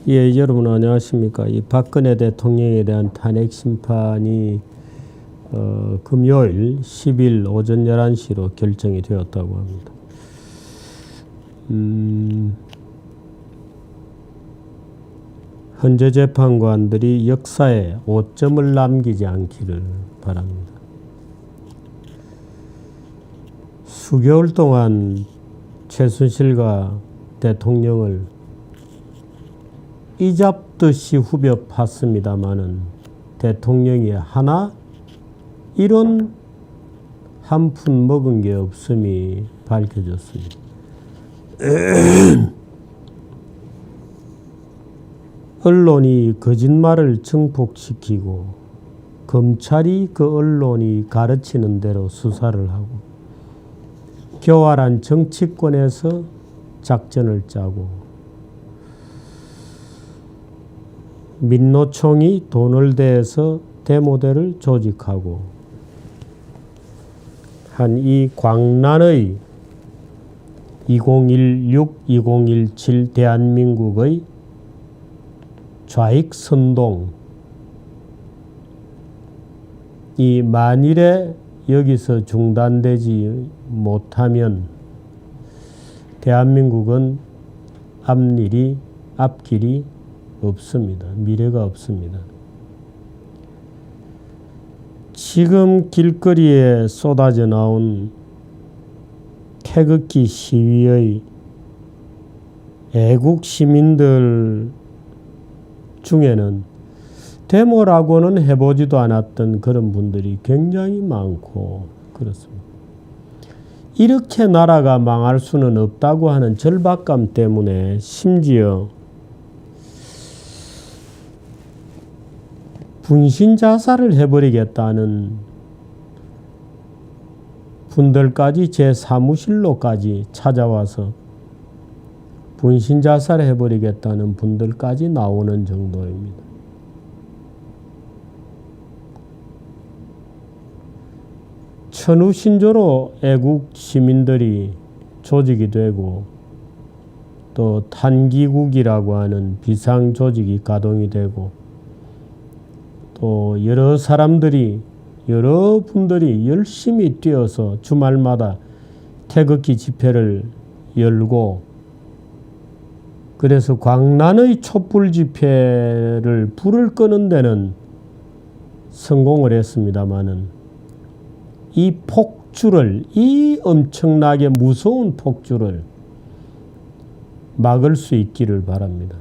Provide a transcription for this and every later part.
예, 여러분 안녕하십니까. 이 박근혜 대통령에 대한 탄핵 심판이 금요일 10일 오전 11시로 결정이 되었다고 합니다. 헌재 재판관들이 역사에 오점을 남기지 않기를 바랍니다. 수개월 동안 최순실과 대통령을 이잡듯이 후벼 팠습니다마는 대통령이 하나 이런 한 푼 먹은 게 없음이 밝혀졌습니다. 언론이 거짓말을 증폭시키고 검찰이 그 언론이 가르치는 대로 수사를 하고 교활한 정치권에서 작전을 짜고 민노총이 돈을 대서 데모대를 조직하고 한 이 광란의 2016-2017 대한민국의 좌익 선동, 이 만일에 여기서 중단되지 못하면 대한민국은 앞길이 없습니다. 미래가 없습니다. 지금 길거리에 쏟아져 나온 태극기 시위의 애국 시민들 중에는 데모라고는 해보지도 않았던 그런 분들이 굉장히 많고 그렇습니다. 이렇게 나라가 망할 수는 없다고 하는 절박감 때문에 심지어 분신 자살을 해버리겠다는 분들까지 제 사무실로까지 찾아와서 분신 자살을 해버리겠다는 분들까지 나오는 정도입니다. 천우신조로 애국 시민들이 조직이 되고 또 탄기국이라고 하는 비상 조직이 가동이 되고 또 여러분들이 열심히 뛰어서 주말마다 태극기 집회를 열고 그래서 광란의 촛불 집회를 불을 끄는 데는 성공을 했습니다마는 이 엄청나게 무서운 폭주를 막을 수 있기를 바랍니다.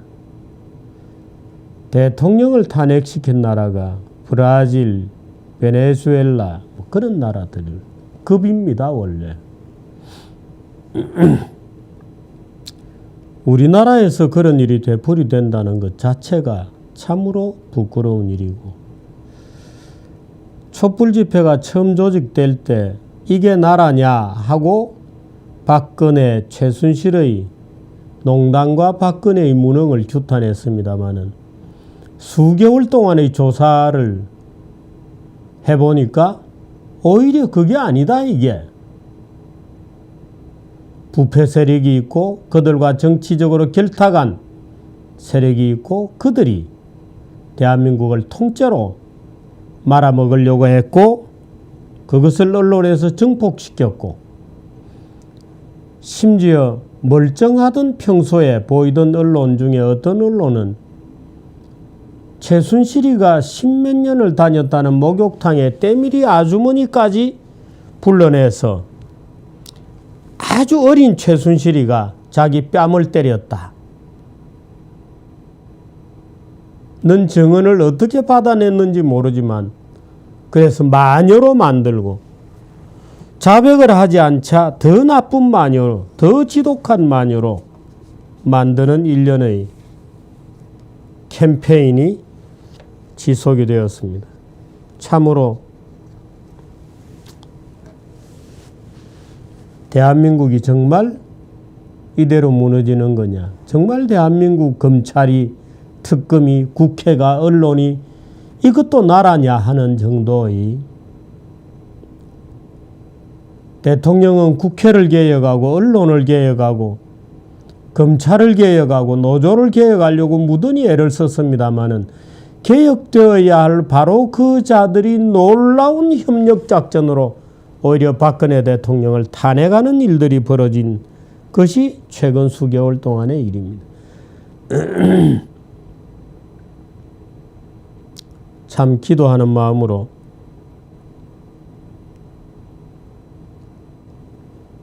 대통령을 탄핵시킨 나라가 브라질, 베네수엘라 그런 나라들 급입니다. 원래. 우리나라에서 그런 일이 되풀이된다는 것 자체가 참으로 부끄러운 일이고 촛불 집회가 처음 조직될 때 이게 나라냐 하고 박근혜, 최순실의 농단과 박근혜의 무능을 규탄했습니다마는 수개월 동안의 조사를 해보니까 오히려 그게 아니다. 이게 부패 세력이 있고 그들과 정치적으로 결탁한 세력이 있고 그들이 대한민국을 통째로 말아먹으려고 했고 그것을 언론에서 증폭시켰고 심지어 멀쩡하던 평소에 보이던 언론 중에 어떤 언론은 최순실이가 십몇 년을 다녔다는 목욕탕에 때밀이 아주머니까지 불러내서 아주 어린 최순실이가 자기 뺨을 때렸다. 는 증언을 어떻게 받아냈는지 모르지만 그래서 마녀로 만들고 자백을 하지 않자 더 나쁜 마녀로, 더 지독한 마녀로 만드는 일련의 캠페인이 지속이 되었습니다. 참으로 대한민국이 정말 이대로 무너지는 거냐? 정말 대한민국 검찰이, 특검이, 국회가, 언론이 이것도 나라냐 하는 정도의 대통령은 국회를 개혁하고 언론을 개혁하고 검찰을 개혁하고 노조를 개혁하려고 무던히 애를 썼습니다마는 개혁되어야 할 바로 그 자들이 놀라운 협력 작전으로 오히려 박근혜 대통령을 탄핵하는 일들이 벌어진 것이 최근 수개월 동안의 일입니다. 참 기도하는 마음으로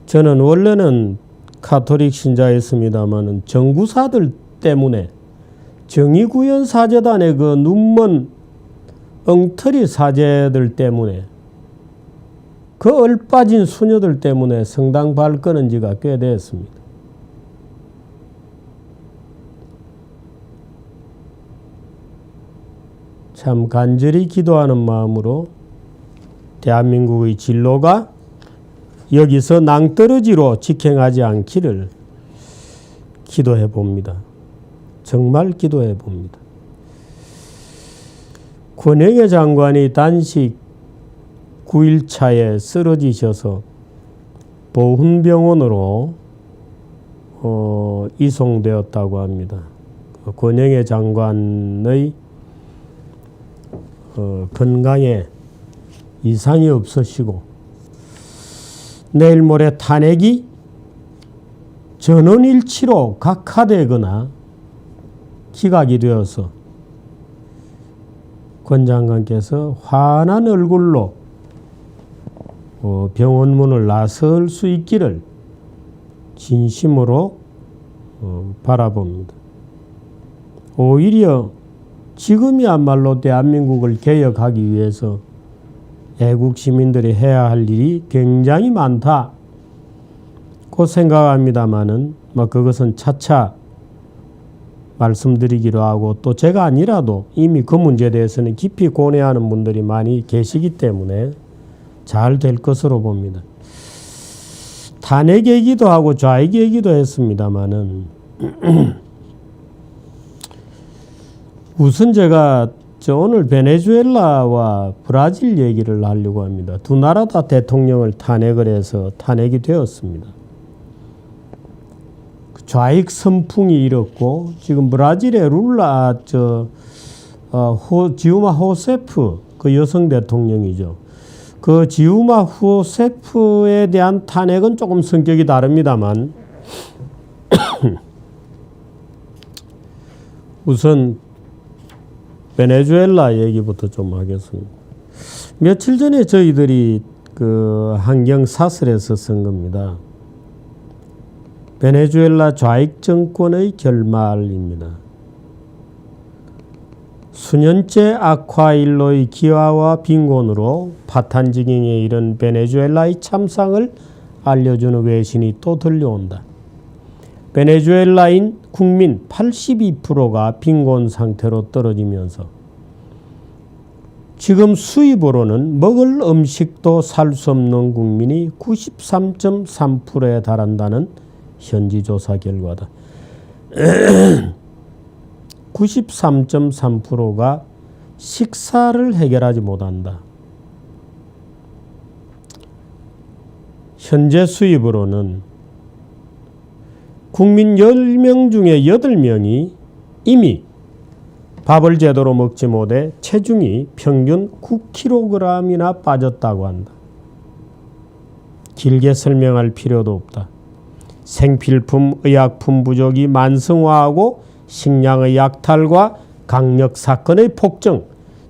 저는 원래는 가톨릭 신자였습니다마는 정구사들 때문에 정의구현 사제단의 그 눈먼 엉터리 사제들 때문에 그 얼빠진 수녀들 때문에 성당 발 끊은 지가 꽤 됐습니다. 참 간절히 기도하는 마음으로 대한민국의 진로가 여기서 낭떠러지로 직행하지 않기를 기도해 봅니다. 정말 기도해 봅니다. 권영애 장관이 단식 9일차에 쓰러지셔서 보훈병원으로 이송되었다고 합니다. 권영애 장관의 건강에 이상이 없으시고 내일 모레 탄핵이 전원일치로 각하되거나 기각이 되어서 권 장관께서 환한 얼굴로 병원 문을 나설 수 있기를 진심으로 바라봅니다. 오히려 지금이야말로 대한민국을 개혁하기 위해서 애국 시민들이 해야 할 일이 굉장히 많다. 고 생각합니다마는 그것은 차차 말씀드리기로 하고 또 제가 아니라도 이미 그 문제에 대해서는 깊이 고뇌하는 분들이 많이 계시기 때문에 잘 될 것으로 봅니다. 탄핵 얘기도 하고 좌익 얘기도 했습니다마는 우선 제가 오늘 베네수엘라와 브라질 얘기를 하려고 합니다. 두 나라 다 대통령을 탄핵을 해서 탄핵이 되었습니다. 좌익 선풍이 일었고 지금 브라질의 룰라 지우마 호세프 그 여성 대통령이죠. 그 지우마 호세프에 대한 탄핵은 조금 성격이 다릅니다만 우선 베네수엘라 얘기부터 좀 하겠습니다. 며칠 전에 저희들이 그 환경 사설에서 쓴 겁니다. 베네수엘라 좌익 정권의 결말입니다. 수년째 아쿠아일로의 기화와 빈곤으로 파탄지경에 이른 베네수엘라의 참상을 알려주는 외신이 또 들려온다. 베네수엘라인 국민 82%가 빈곤 상태로 떨어지면서 지금 수입으로는 먹을 음식도 살 수 없는 국민이 93.3%에 달한다는 현지 조사 결과다. 93.3%가 식사를 해결하지 못한다. 현재 수입으로는 국민 10명 중에 8명이 이미 밥을 제대로 먹지 못해 체중이 평균 9kg이나 빠졌다고 한다. 길게 설명할 필요도 없다. 생필품, 의약품 부족이 만성화하고 식량의 약탈과 강력 사건의 폭증,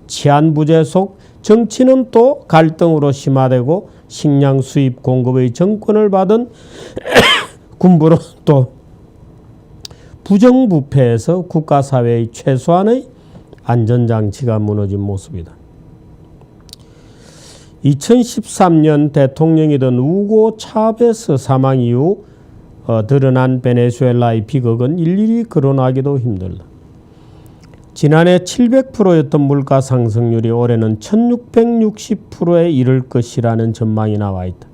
치안 부재 속 정치는 또 갈등으로 심화되고 식량 수입 공급의 정권을 받은 군부는 또 부정부패에서 국가사회의 최소한의 안전장치가 무너진 모습이다. 2013년 대통령이던 우고 차베스 사망 이후 드러난 베네수엘라의 비극은 일일이 거론하기도 힘들다. 지난해 700%였던 물가 상승률이 올해는 1660%에 이를 것이라는 전망이 나와 있다.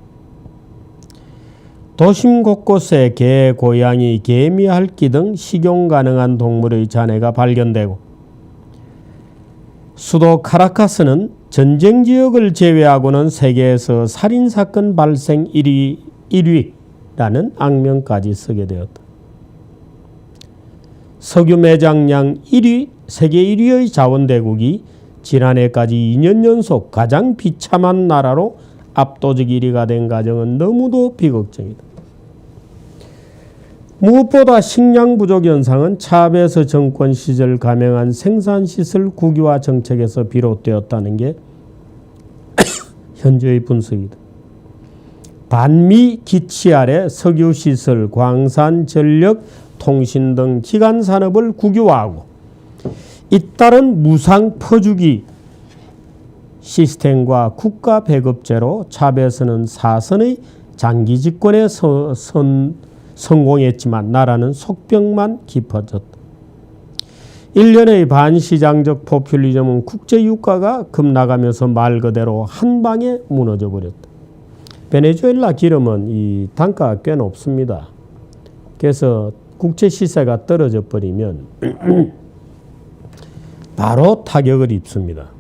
도심 곳곳에 개, 고양이, 개미, 할기 등 식용 가능한 동물의 잔해가 발견되고 수도 카라카스는 전쟁 지역을 제외하고는 세계에서 살인사건 발생 1위라는 악명까지 쓰게 되었다. 석유 매장량 1위, 세계 1위의 자원대국이 지난해까지 2년 연속 가장 비참한 나라로 압도적 1위가 된 과정은 너무도 비극적이다. 무엇보다 식량 부족 현상은 차베스 정권 시절 감행한 생산시설 국유화 정책에서 비롯되었다는 게 현재의 분석이다. 반미 기치 아래 석유시설, 광산, 전력, 통신 등 기간 산업을 국유화하고 잇따른 무상 퍼주기 시스템과 국가 배급제로 차베스는 사선의 장기 집권에 성공했지만 나라는 속병만 깊어졌다. 일련의 반시장적 포퓰리즘은 국제유가가 급락하면서 말 그대로 한 방에 무너져 버렸다. 베네수엘라 기름은 이 단가가 꽤 높습니다. 그래서 국제 시세가 떨어져 버리면 바로 타격을 입습니다.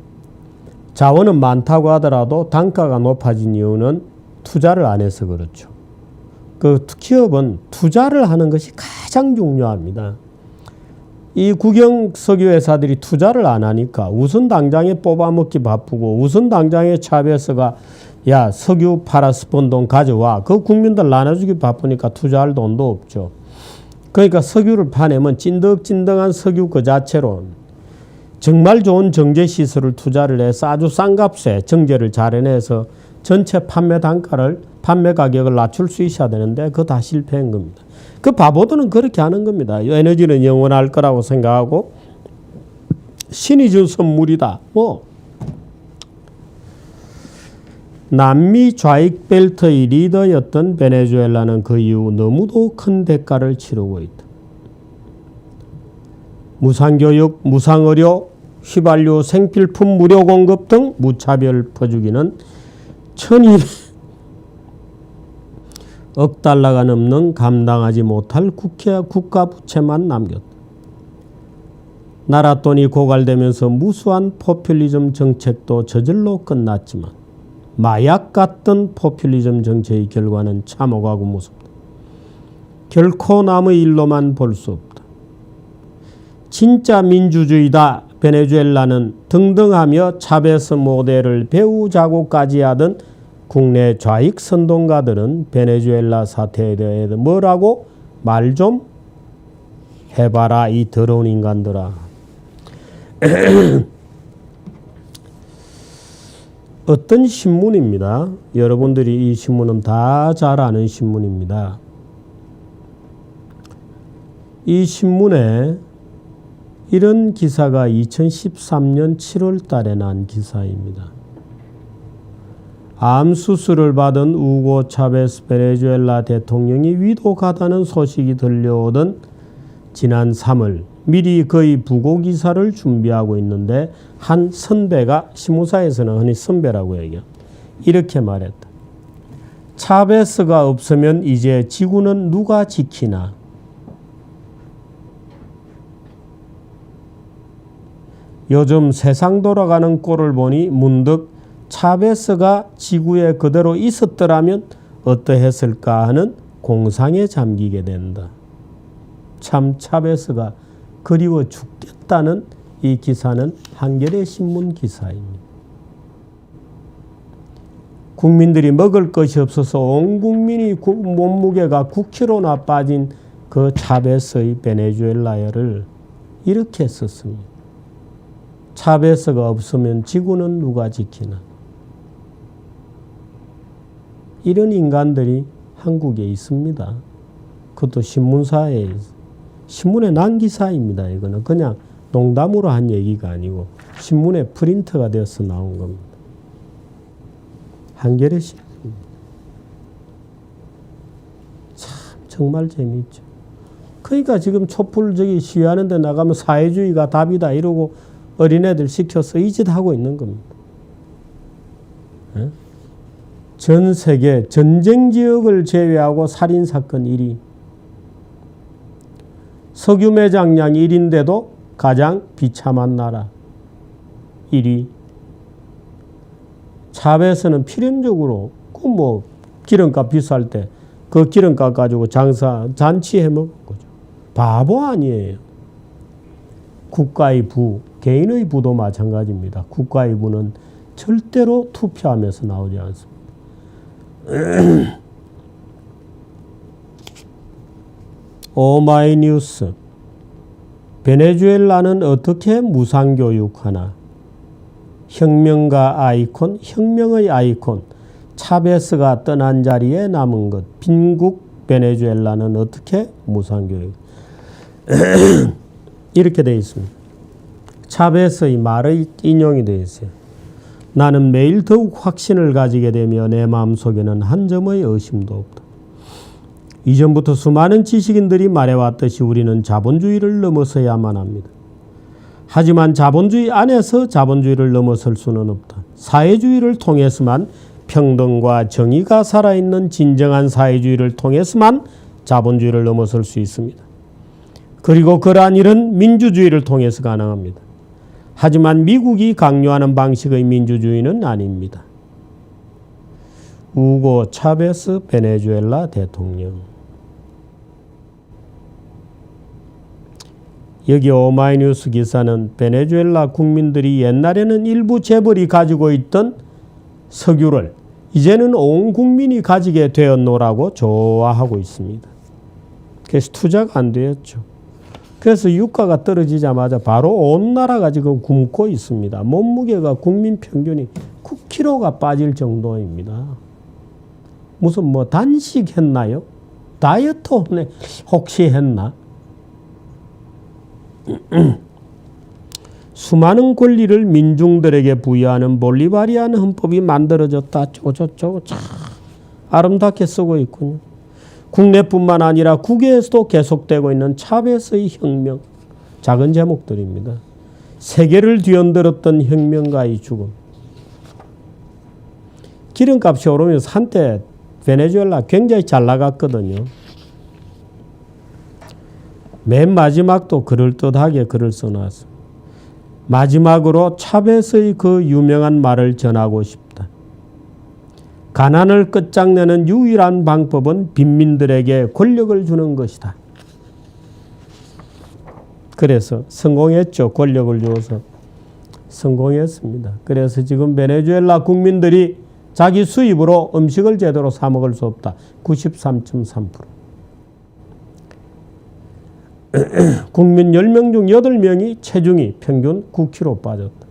자원은 많다고 하더라도 단가가 높아진 이유는 투자를 안 해서 그렇죠. 그 기업은 투자를 하는 것이 가장 중요합니다. 이 국영 석유 회사들이 투자를 안 하니까 우선 당장에 뽑아먹기 바쁘고 우선 당장에 차베스가 야 석유 팔아서 번 돈 가져와. 그 국민들 나눠주기 바쁘니까 투자할 돈도 없죠. 그러니까 석유를 파내면 찐득찐득한 석유 그 자체로 정말 좋은 정제시설을 투자를 해서 아주 싼 값에 정제를 잘 해내서 전체 판매 단가를 판매 가격을 낮출 수 있어야 되는데 그거 다 실패한 겁니다. 그 바보들은 그렇게 하는 겁니다. 에너지는 영원할 거라고 생각하고 신이 준 선물이다. 남미 좌익 벨트의 리더였던 베네수엘라는 그 이후 너무도 큰 대가를 치르고 있다. 무상교육, 무상의료, 휘발유, 생필품 무료 공급 등 무차별 퍼주기는 1200억 달러가 넘는 감당하지 못할 국가 부채만 남겼다. 나라 돈이 고갈되면서 무수한 포퓰리즘 정책도 저절로 끝났지만 마약 같던 포퓰리즘 정책의 결과는 참혹하고 무섭다. 결코 남의 일로만 볼 수 없다. 진짜 민주주의다. 베네수엘라는 등등하며 차베스 모델을 배우자고까지 하던 국내 좌익 선동가들은 베네수엘라 사태에 대해 뭐라고 말 좀 해봐라 이 더러운 인간들아. 어떤 신문입니다. 여러분들이 이 신문은 다 잘 아는 신문입니다. 이 신문에 이런 기사가 2013년 7월 달에 난 기사입니다. 암 수술을 받은 우고 차베스 베네수엘라 대통령이 위독하다는 소식이 들려오던 지난 3월 미리 거의 부고 기사를 준비하고 있는데 한 선배가 신문사에서는 흔히 선배라고 얘기합니다. 이렇게 말했다. 차베스가 없으면 이제 지구는 누가 지키나. 요즘 세상 돌아가는 꼴을 보니 문득 차베스가 지구에 그대로 있었더라면 어떠했을까 하는 공상에 잠기게 된다. 참 차베스가 그리워 죽겠다는 이 기사는 한겨레 신문 기사입니다. 국민들이 먹을 것이 없어서 온 국민이 몸무게가 9kg나 빠진 그 차베스의 베네수엘라를 이렇게 썼습니다. 차베스가 없으면 지구는 누가 지키나. 이런 인간들이 한국에 있습니다. 그것도 신문사에 신문에 난 기사입니다. 이거는 그냥 농담으로 한 얘기가 아니고 신문에 프린트가 되어서 나온 겁니다. 한겨레 신문. 참 정말 재미있죠. 그러니까 지금 촛불 시위하는 데 나가면 사회주의가 답이다 이러고 어린애들 시켜서 이 짓 하고 있는 겁니다. 예? 전 세계 전쟁 지역을 제외하고 살인사건 1위. 석유 매장량 1위인데도 가장 비참한 나라 1위. 차베스는 필연적으로 기름값 비쌀 때 그 기름값 가지고 잔치해 먹은 거죠. 바보 아니에요. 국가의 부, 개인의 부도 마찬가지입니다. 국가의 부는 절대로 투표하면서 나오지 않습니다. 오마이뉴스. 베네수엘라는 어떻게 무상교육하나? 혁명가 아이콘, 혁명의 아이콘, 차베스가 떠난 자리에 남은 것. 빈국 베네수엘라는 어떻게 무상교육? 이렇게 되어 있습니다. 차베스의 말의 인용이 되어 있어요. 나는 매일 더욱 확신을 가지게 되며 내 마음속에는 한 점의 의심도 없다. 이전부터 수많은 지식인들이 말해왔듯이 우리는 자본주의를 넘어서야만 합니다. 하지만 자본주의 안에서 자본주의를 넘어설 수는 없다. 사회주의를 통해서만 평등과 정의가 살아있는 진정한 사회주의를 통해서만 자본주의를 넘어설 수 있습니다. 그리고 그러한 일은 민주주의를 통해서 가능합니다. 하지만 미국이 강요하는 방식의 민주주의는 아닙니다. 우고 차베스 베네수엘라 대통령. 여기 오마이뉴스 기사는 베네수엘라 국민들이 옛날에는 일부 재벌이 가지고 있던 석유를 이제는 온 국민이 가지게 되었노라고 좋아하고 있습니다. 그래서 투자가 안 되었죠. 그래서 유가가 떨어지자마자 바로 온 나라가 지금 굶고 있습니다. 몸무게가 국민 평균이 9kg가 빠질 정도입니다. 무슨 뭐 단식 했나요? 다이어트 혹시 했나? 수많은 권리를 민중들에게 부여하는 볼리바리안 헌법이 만들어졌다. 저거 참 아름답게 쓰고 있군요. 국내뿐만 아니라 국외에서도 계속되고 있는 차베스의 혁명. 작은 제목들입니다. 세계를 뒤흔들었던 혁명가의 죽음. 기름값이 오르면서 한때 베네수엘라 굉장히 잘 나갔거든요. 맨 마지막도 그럴듯하게 글을 써놨습니다. 마지막으로 차베스의 그 유명한 말을 전하고 싶다. 가난을 끝장내는 유일한 방법은 빈민들에게 권력을 주는 것이다. 그래서 성공했죠. 권력을 주어서 성공했습니다. 그래서 지금 베네수엘라 국민들이 자기 수입으로 음식을 제대로 사 먹을 수 없다. 93.3%. 국민 10명 중 8명이 체중이 평균 9kg 빠졌다.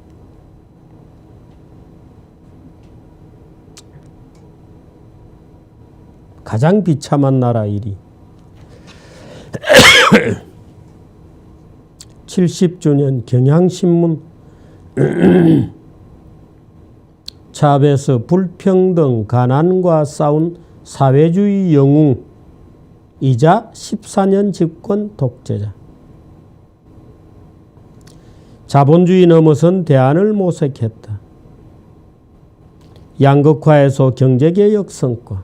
가장 비참한 나라 1위. 70주년 경향신문. 차베스 불평등 가난과 싸운 사회주의 영웅 이자 14년 집권 독재자. 자본주의 넘어선 대안을 모색했다. 양극화에서 경제개혁 성과.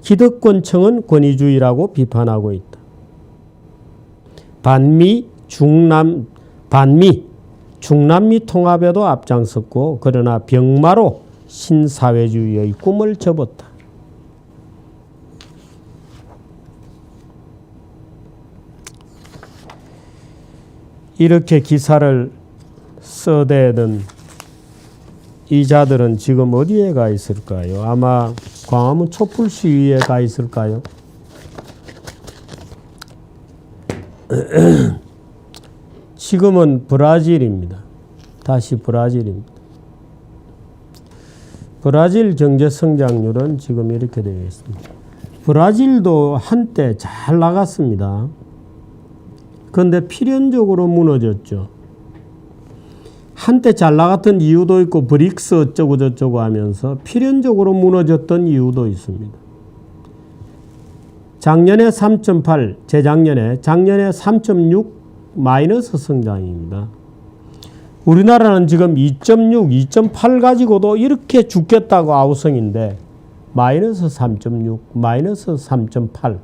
기득권층은 권위주의라고 비판하고 있다. 중남미 통합에도 앞장섰고 그러나 병마로 신사회주의의 꿈을 접었다. 이렇게 기사를 써대던 이 자들은 지금 어디에 가 있을까요? 아마 광화문 촛불 시위에 가 있을까요? 지금은 브라질입니다. 다시 브라질입니다. 브라질 경제 성장률은 지금 이렇게 되어 있습니다. 브라질도 한때 잘 나갔습니다. 그런데 필연적으로 무너졌죠. 한때 잘 나갔던 이유도 있고 브릭스 어쩌고 저쩌고 하면서 필연적으로 무너졌던 이유도 있습니다. 작년에 3.8, 작년에 3.6 마이너스 성장입니다. 우리나라는 지금 2.6, 2.8 가지고도 이렇게 죽겠다고 아우성인데 마이너스 3.6, 마이너스 3.8.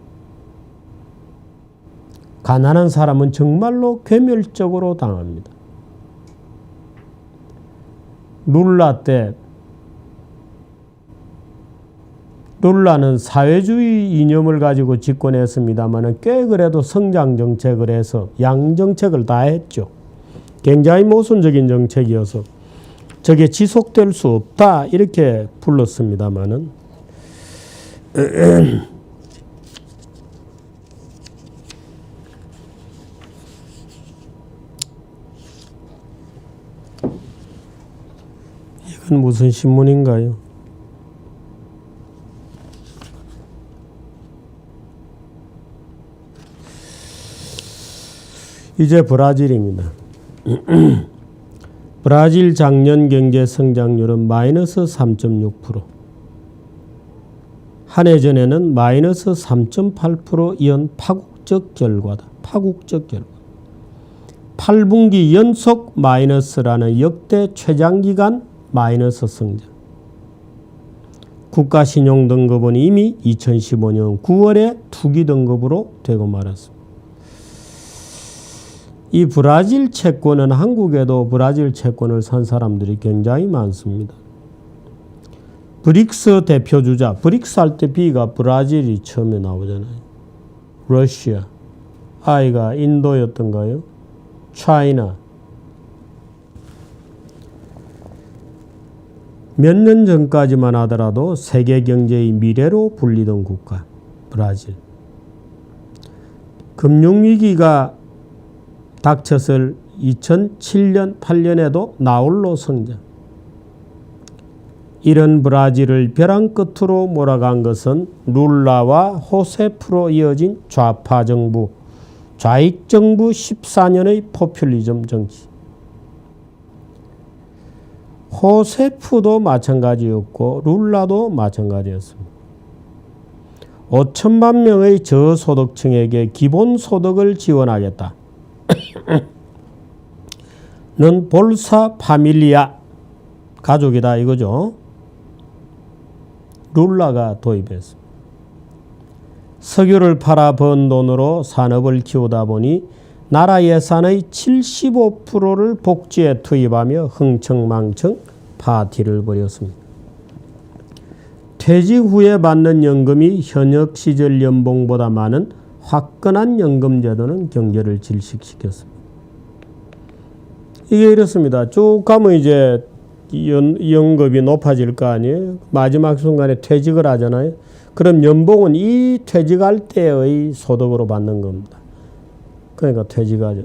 가난한 사람은 정말로 괴멸적으로 당합니다. 룰라 때 룰라는 사회주의 이념을 가지고 집권했습니다만 꽤 그래도 성장 정책을 해서 양 정책을 다 했죠. 굉장히 모순적인 정책이어서 저게 지속될 수 없다 이렇게 불렀습니다마는 이건 무슨 신문인가요? 이제 브라질입니다. 브라질 작년 경제 성장률은 마이너스 3.6%. 한 해 전에는 마이너스 3.8% 이은 파국적 결과다. 파국적 결과. 8분기 연속 마이너스라는 역대 최장기간 마이너스 성장. 국가신용등급은 이미 2015년 9월에 투기등급으로 되고 말았습니다. 이 브라질 채권은 한국에도 브라질 채권을 산 사람들이 굉장히 많습니다. 브릭스 대표주자, 브릭스 할 때 B가 브라질이 처음에 나오잖아요. 러시아, I가 인도였던가요? 차이나. 몇 년 전까지만 하더라도 세계 경제의 미래로 불리던 국가, 브라질. 금융위기가 닥쳤을 2007년, 8년에도 나홀로 성장. 이런 브라질을 벼랑 끝으로 몰아간 것은 룰라와 호세프로 이어진 좌파 정부, 좌익 정부 14년의 포퓰리즘 정치. 호세프도 마찬가지였고 룰라도 마찬가지였습니다. 5천만 명의 저소득층에게 기본소득을 지원하겠다. 는 볼사 파밀리아 가족이다 이거죠. 룰라가 도입했습니다. 석유를 팔아 번 돈으로 산업을 키우다 보니 나라 예산의 75%를 복지에 투입하며 흥청망청 파티를 벌였습니다. 퇴직 후에 받는 연금이 현역 시절 연봉보다 많은 화끈한 연금 제도는 경제를 질식시켰습니다. 이게 이렇습니다. 쭉 가면 이제 연금이 높아질 거 아니에요. 마지막 순간에 퇴직을 하잖아요. 그럼 연봉은 이 퇴직할 때의 소득으로 받는 겁니다. 그러니까 퇴직하죠.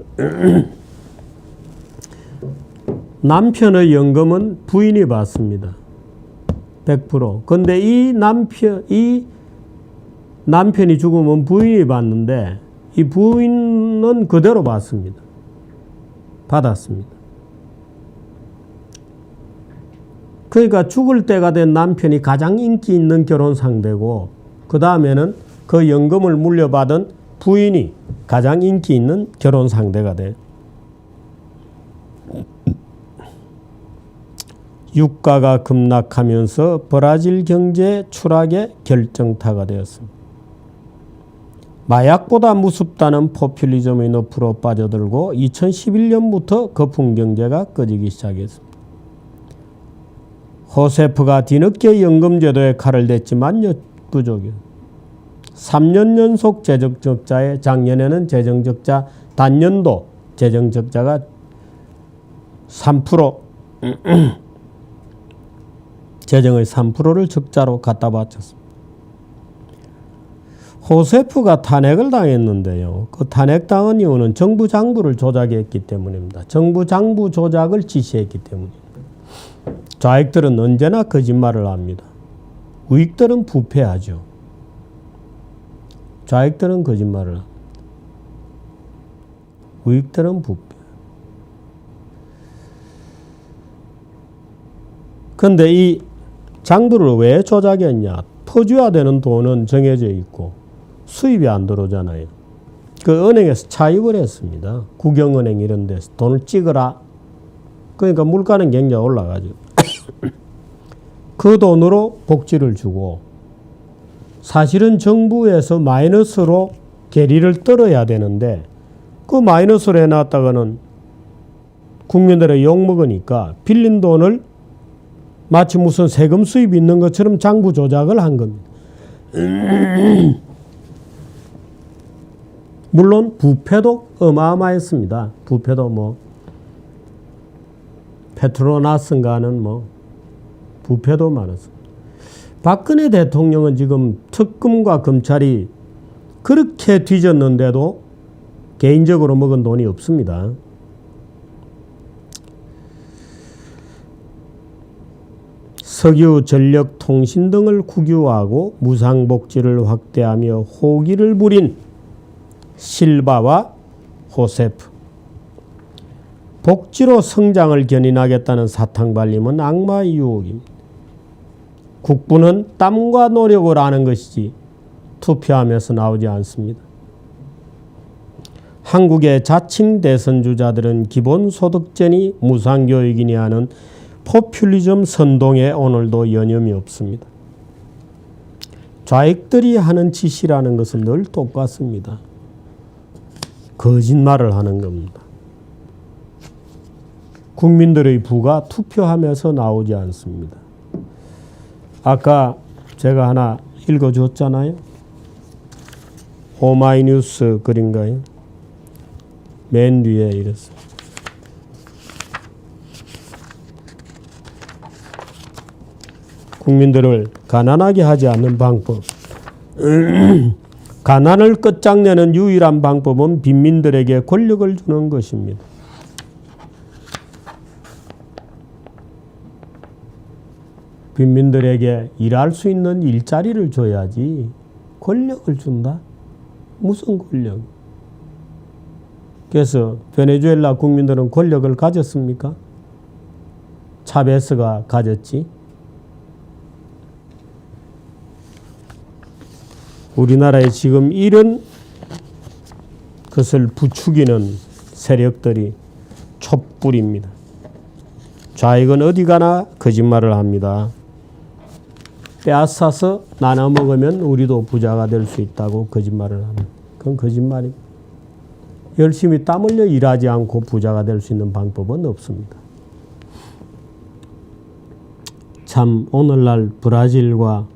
남편의 연금은 부인이 받습니다. 100%. 근데 이 남편이 죽으면 부인이 받는데 이 부인은 그대로 받습니다. 받았습니다. 그러니까 죽을 때가 된 남편이 가장 인기 있는 결혼 상대고 그 다음에는 그 연금을 물려받은 부인이 가장 인기 있는 결혼 상대가 돼요. 유가가 급락하면서 브라질 경제 추락의 결정타가 되었습니다. 마약보다 무섭다는 포퓰리즘의 늪으로 빠져들고 2011년부터 거품 경제가 꺼지기 시작했습니다. 호세프가 뒤늦게 연금제도에 칼을 댔지만 역부족이에요. 3년 연속 재정적자에 작년에는 재정적자 단년도 재정적자가 3% 재정의 3%를 적자로 갖다 바쳤습니다. 호세프가 탄핵을 당했는데요. 그 탄핵당한 이유는 정부 장부를 조작했기 때문입니다. 정부 장부 조작을 지시했기 때문입니다. 좌익들은 언제나 거짓말을 합니다. 우익들은 부패하죠. 좌익들은 거짓말을 합니다. 우익들은 부패. 그런데 이 장부를 왜 조작했냐? 퍼주화되는 돈은 정해져 있고 수입이 안 들어오잖아요. 그 은행에서 차입을 했습니다. 국영은행 이런 데서 돈을 찍어라. 그러니까 물가는 굉장히 올라가죠. 그 돈으로 복지를 주고 사실은 정부에서 마이너스로 계리를 떨어야 되는데 그 마이너스로 해놨다가는 국민들의 욕먹으니까 빌린 돈을 마치 무슨 세금 수입이 있는 것처럼 장부 조작을 한 겁니다. 물론 부패도 어마어마했습니다. 부패도 뭐 페트로나스인가는 뭐 부패도 많았습니다. 박근혜 대통령은 지금 특검과 검찰이 그렇게 뒤졌는데도 개인적으로 먹은 돈이 없습니다. 석유, 전력, 통신 등을 국유화하고 무상복지를 확대하며 호기를 부린 실바와 호세프. 복지로 성장을 견인하겠다는 사탕발림은 악마의 유혹입니다. 국부는 땀과 노력을 하는 것이지 투표하면서 나오지 않습니다. 한국의 자칭 대선 주자들은 기본소득제니 무상교육이니 하는 포퓰리즘 선동에 오늘도 여념이 없습니다. 좌익들이 하는 짓이라는 것은 늘 똑같습니다. 거짓말을 하는 겁니다. 국민들의 부가 투표하면서 나오지 않습니다. 아까 제가 하나 읽어줬잖아요. 오마이뉴스 글인가요? 맨 뒤에 이랬어요. 국민들을 가난하게 하지 않는 방법. 가난을 끝장내는 유일한 방법은 빈민들에게 권력을 주는 것입니다. 빈민들에게 일할 수 있는 일자리를 줘야지 권력을 준다? 무슨 권력? 그래서 베네수엘라 국민들은 권력을 가졌습니까? 차베스가 가졌지. 우리나라에 지금 이런 것을 부추기는 세력들이 촛불입니다. 좌익은 어디 가나 거짓말을 합니다. 빼앗아서 나눠 먹으면 우리도 부자가 될 수 있다고 거짓말을 합니다. 그건 거짓말입니다. 열심히 땀 흘려 일하지 않고 부자가 될 수 있는 방법은 없습니다. 참 오늘날 브라질과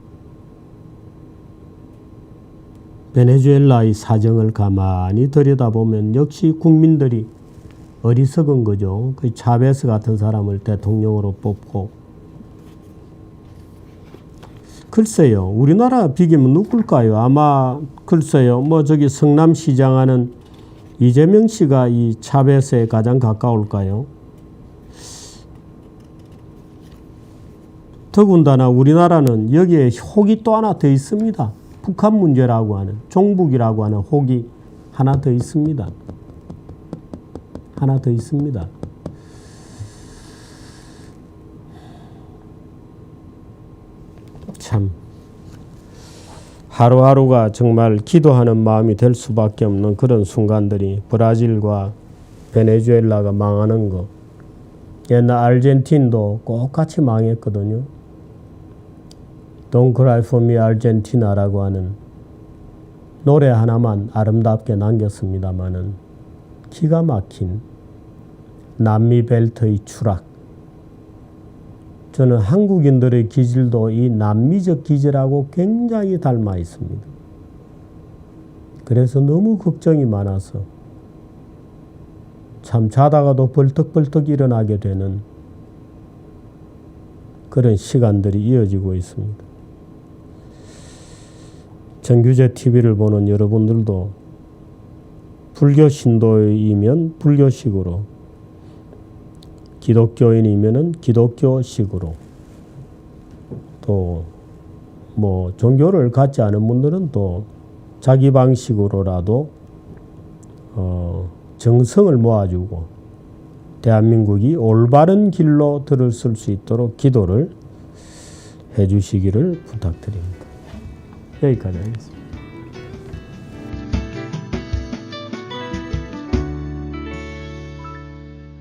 베네수엘라의 사정을 가만히 들여다보면 역시 국민들이 어리석은 거죠. 그 차베스 같은 사람을 대통령으로 뽑고. 글쎄요. 우리나라 비기면 누굴까요? 아마 글쎄요. 뭐 저기 성남시장 하는 이재명 씨가 이 차베스에 가장 가까울까요? 더군다나 우리나라는 여기에 혹이 또 하나 더 있습니다. 북한 문제라고 하는, 종북이라고 하는 혹이 하나 더 있습니다. 하나 더 있습니다. 참 하루하루가 정말 기도하는 마음이 될 수밖에 없는 그런 순간들이 브라질과 베네수엘라가 망하는 거. 옛날 아르헨틴도 똑같이 망했거든요. Don't cry for me Argentina라고 하는 노래 하나만 아름답게 남겼습니다마는 기가 막힌 남미 벨트의 추락. 저는 한국인들의 기질도 이 남미적 기질하고 굉장히 닮아 있습니다. 그래서 너무 걱정이 많아서 참 자다가도 벌떡벌떡 일어나게 되는 그런 시간들이 이어지고 있습니다. 정규제 TV를 보는 여러분들도 불교 신도이면 불교식으로, 기독교인이면은 기독교식으로, 또 뭐 종교를 갖지 않은 분들은 또 자기 방식으로라도 정성을 모아주고 대한민국이 올바른 길로 들어설 수 있도록 기도를 해주시기를 부탁드립니다. 여기까지 하겠습니다.